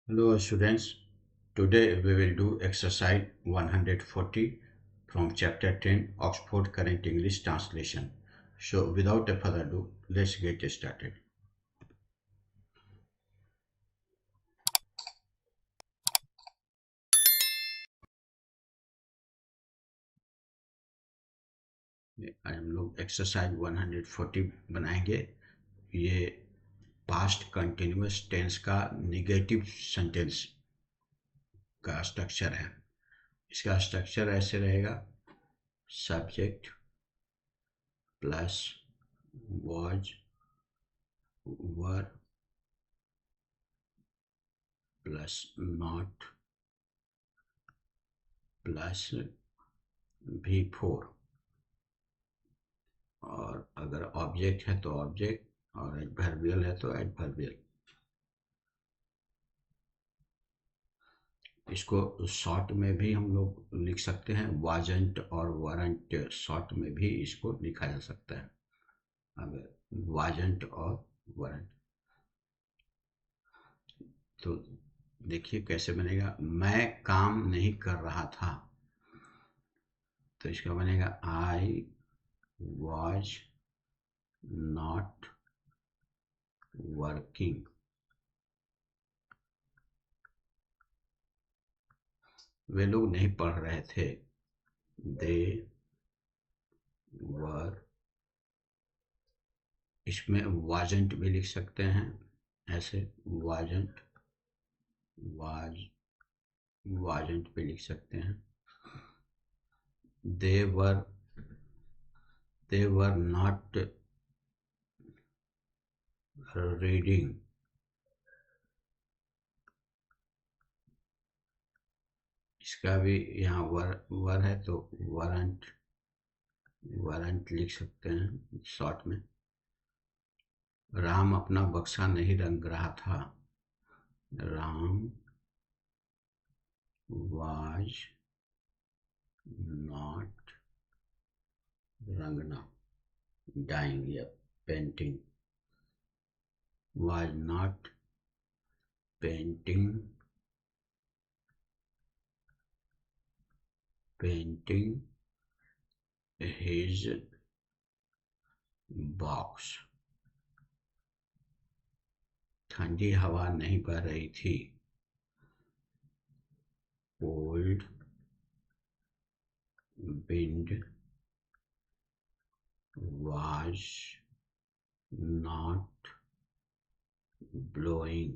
Hello students, today we will do exercise 140 from chapter 10 Oxford Current English Translation. So without a further ado, let's get started. हम लोग exercise 140 बनाएंगे। ये past continuous tense का negative sentence का structure है। इसका structure ऐसे रहेगा: subject plus was were plus not plus V4, और अगर ऑब्जेक्ट है तो ऑब्जेक्ट और एडवर्बियल है तो एडवर्बियल। इसको शॉर्ट में भी हम लोग लिख सकते हैं, वाजंट और वारंट शॉर्ट में भी इसको लिखा जा सकता है। अगर वाजंट और वारंट, तो देखिए कैसे बनेगा। मैं काम नहीं कर रहा था, तो इसका बनेगा आई वॉज नॉट वर्किंग। वे लोग नहीं पढ़ रहे थे, दे वर। इसमें वाजंट भी लिख सकते हैं ऐसे, वाजंट वाज वाजंट भी लिख सकते हैं। दे वर नॉट रीडिंग। इसका भी यहाँ वर है तो वरंट लिख सकते हैं शॉर्ट में। राम अपना बक्सा नहीं रंग रहा था, Ram was not Rangana dying या painting, was not painting his box. ठंडी हवा नहीं बह रही थी, cold wind was not blowing।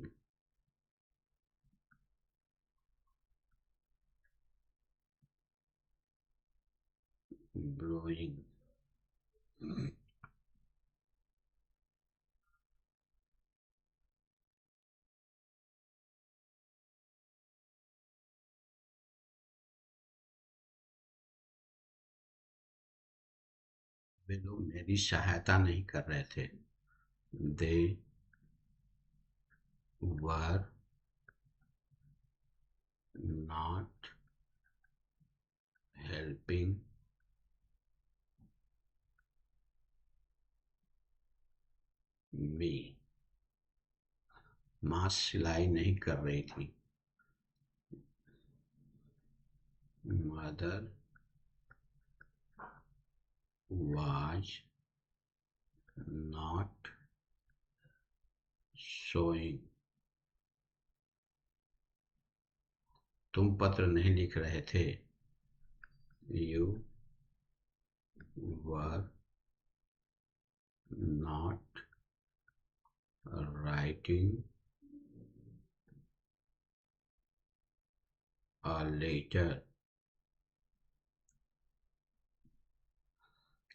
blowing वे लोग मेरी सहायता नहीं कर रहे थे, दे वर नॉट हेल्पिंग मी। माँ सिलाई नहीं कर रही थी, मदर was not sewing। तुम पत्र नहीं लिख रहे थे, you were not writing a letter।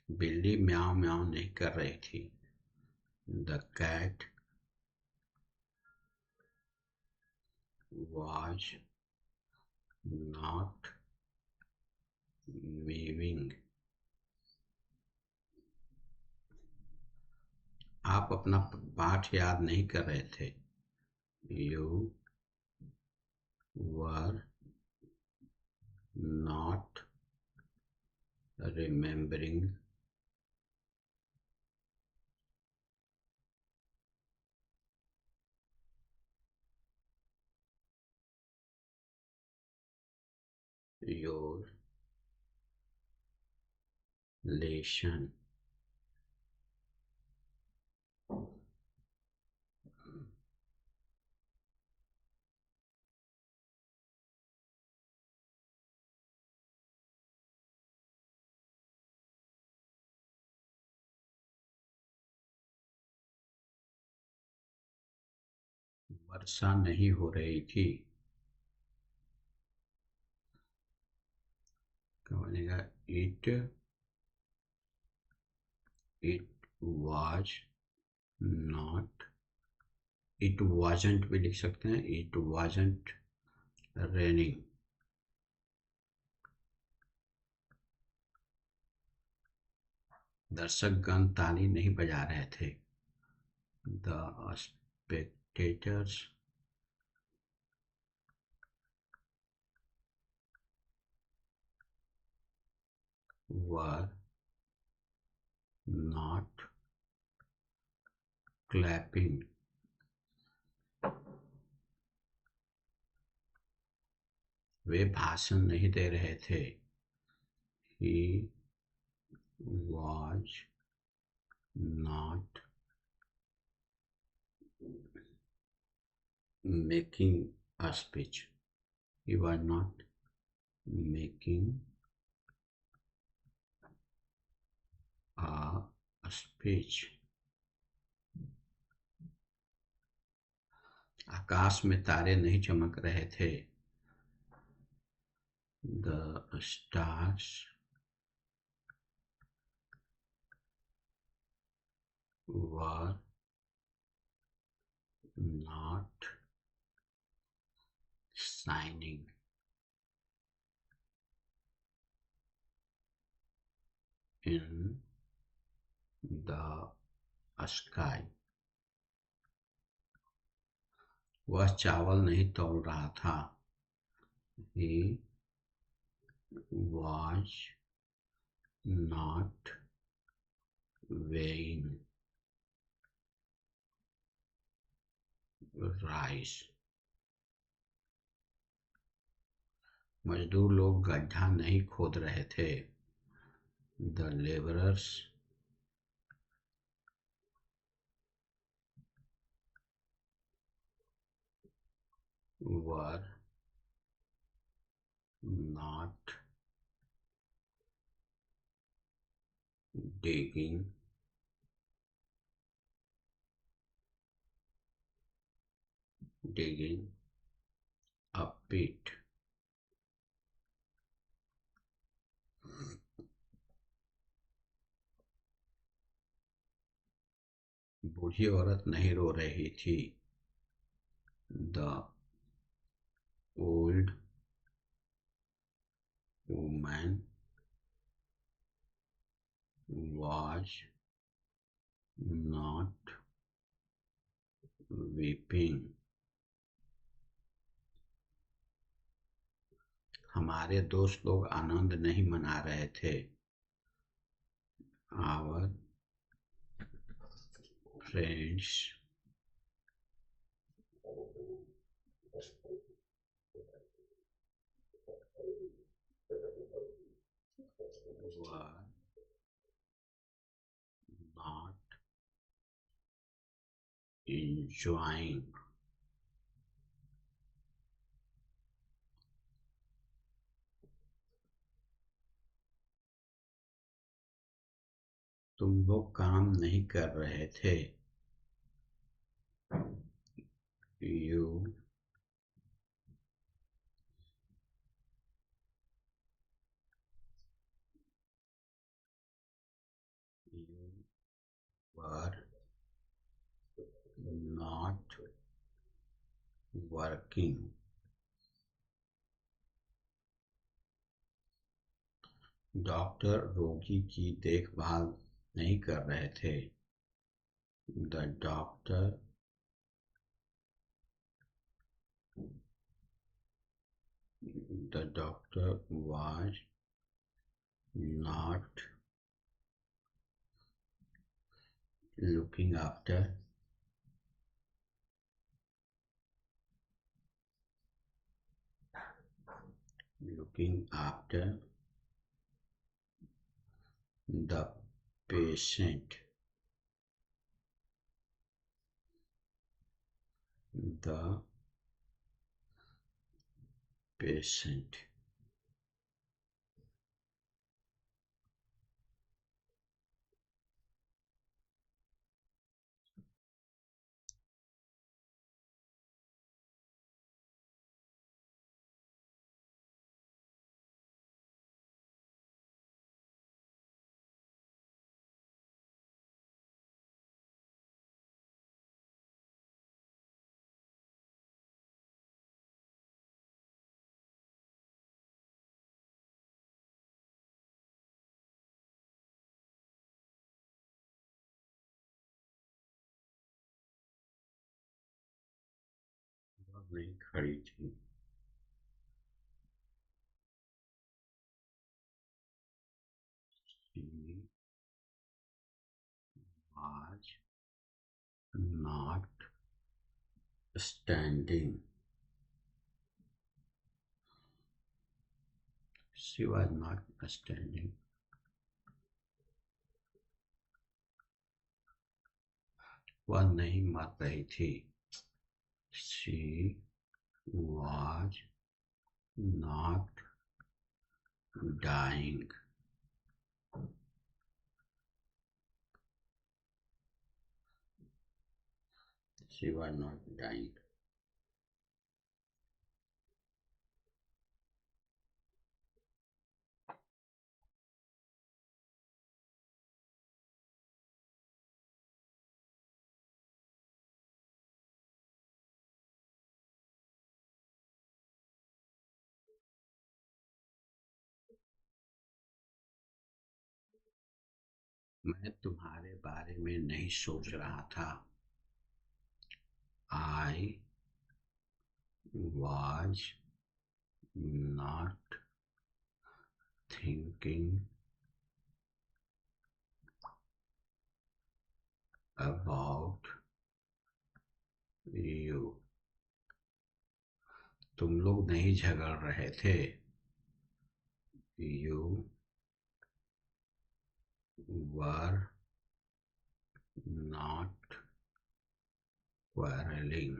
बिल्ली म्याऊं म्याऊं नहीं कर रही थी, द कैट was not मीविंग। आप अपना पाठ याद नहीं कर रहे थे, you were not remembering your लेशन। वर्षा नहीं हो रही थी। क्या बनेगा? It it was not, it wasn't भी लिख सकते हैं, इट वाजंट रेनिंग। दर्शकगण ताली नहीं बजा रहे थे। The spectators were not clapping. वे भाषण नहीं दे रहे थे। ही was not making a speech. He was not making a speech. आकाश में तारे नहीं चमक रहे थे। The stars were not shining in the sky. वह चावल नहीं तौल रहा था। He was not weighing rice. मजदूर लोग गड्ढा नहीं खोद रहे थे। The laborers were not digging a pit. बूढ़ी औरत नहीं रो रही थी। The old woman was not weeping. हमारे दोस्त लोग आनंद नहीं मना रहे थे। Our friends were not enjoying तुम लोग काम नहीं कर रहे थे। You you were not working. Doctor रोगी की देखभाल नहीं कर रहे थे। The doctor was not looking after looking after the patient. The patient. नहीं खड़ी थी. She was not standing. She was not standing. वह नहीं मर रही थी. She was not dying. She was not dying. मैं तुम्हारे बारे में नहीं सोच रहा था. I was not thinking about you. तुम लोग नहीं झगड़ रहे थे. You were not quarreling.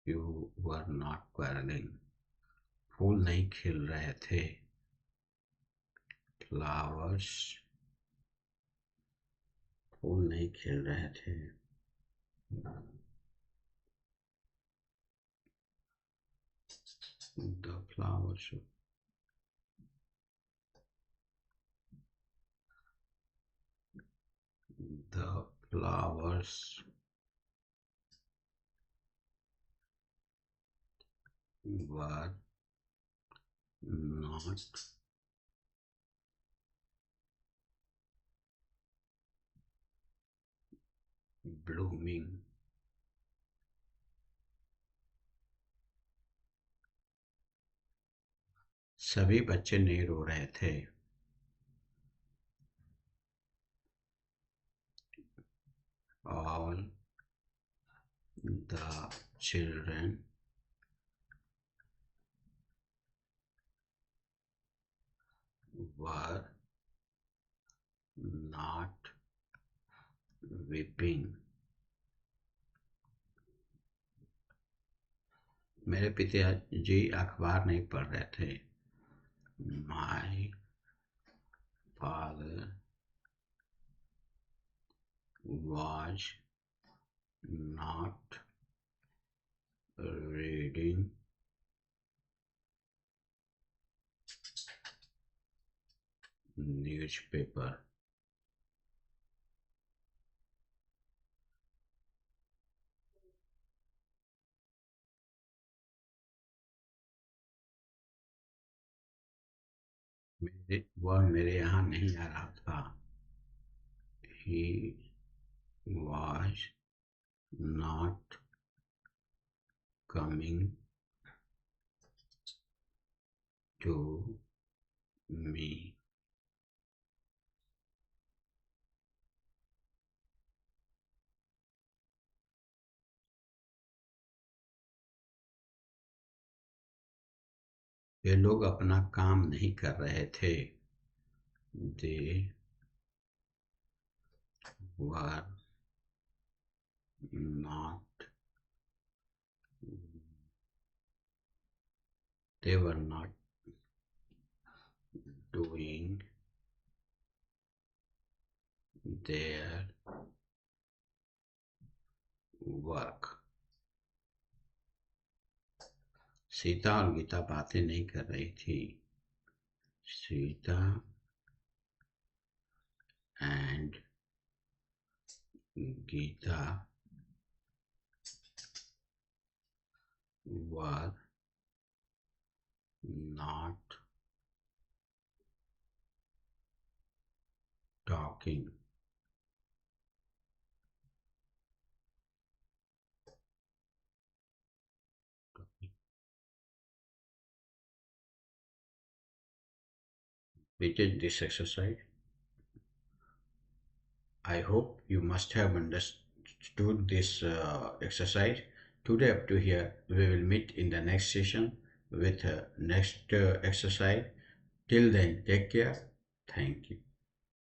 You were not quarreling. फूल नहीं खिल रहे थे. Flowers. फूल नहीं खिल रहे थे. The flowers. The flowers were not blooming. सभी बच्चे नहीं रो रहे थे. All the children were not weeping. मेरे पिताजी अखबार नहीं पढ़ रहे थे. My father was not reading newspaper. वह मेरे यहाँ नहीं आ रहा था. He was not coming to me. वे लोग अपना काम नहीं कर रहे थे। They were not they were not doing their work. Sita और गीता बातें नहीं कर रही थी। Sita and Geeta were not talking. We did this exercise. I hope you must have understood this exercise. Today up to here, we will meet in the next session with next exercise. Till then, take care. Thank you.